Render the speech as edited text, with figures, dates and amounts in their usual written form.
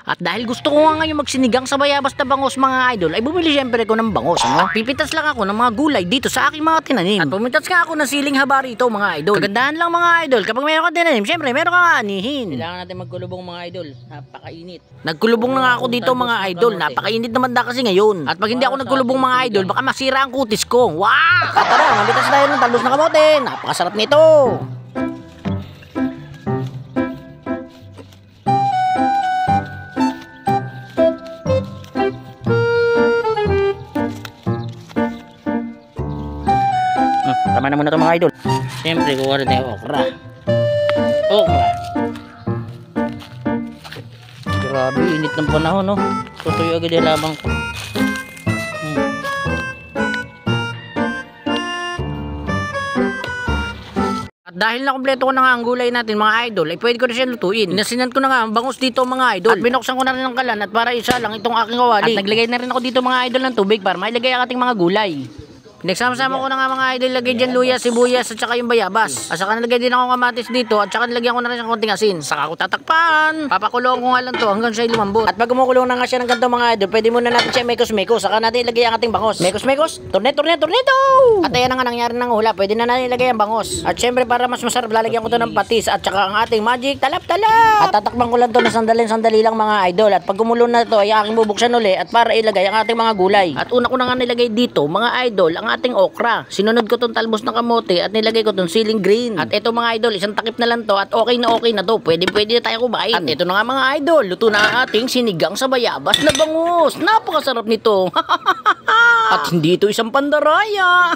At dahil gusto ko nga ngayon magsinigang sa bayabas na bangos mga idol, ay bumili syempre ko ng bangos, ano? Pipitas lang ako ng mga gulay dito sa aking mga tinanim. At pumitas nga ako ng siling haba rito mga idol. Kagandahan lang mga idol, kapag meron ka tinanim, syempre meron ka nga anihin. Kailangan natin magkulubong mga idol, napakainit. Nagkulubong na nga ako dito mga idol, napakainit naman na kasi ngayon. At pag hindi ako nagkulubong mga idol, baka masira ang kutis ko. Wow! At tara, mabitas tayo ng talbos na kamote, napakasarap nito. Tama na muna ito mga idol. Siyempre, kuha rin tayo okra. Okra. Grabe, init ng panahon, no? Tutuyo agad yung labang ko. At dahil na kompleto ko na nga ang gulay natin mga idol, ay pwede ko na siya lutuin. Inasinan ko na nga ang bangus dito mga idol. At binuksan ko na rin ang kalan at para isa lang itong aking kawali. At naglagay na rin ako dito mga idol ng tubig para mailagay ang ating mga gulay. Pinagsama-sama ko na nga mga idol, lagay dyan luya, sibuyas at saka yung bayabas. At saka nalagay din ako kamatis dito at saka nalagyan ko na rin ng konting asin. Saka ko tatakpan. Papakulong ko nga lang to hanggang siya lumambot. At pag kumukulong na nga siya ng ganito mga idol, pwede muna natin siya mekos-mekos. Saka natin ilagay ang ating bangos. Mekos-mekos, tornado! At ayan na nga nangyari ng hula, pwede na natin ilagay ang bangos. At syempre para mas masarap, lalagyan ko to ng patis at saka ang ating magic talap-talap. At tatakpan ko lang to na sandali lang mga idol. At pag kumulong na to ay aking bubuksan uli at para ilagay ang ating mga gulay. At una ko na nga nilagay dito mga idol ang ating okra. Sinunod ko tong talbos ng kamote at nilagay ko tong siling green. At ito mga idol, isang takip na lang to at okay na to. Pwede na tayo kumain. At ito na nga mga idol, luto na ang ating sinigang sa bayabas na bangus. Napakasarap nito. At hindi ito isang pandaraya.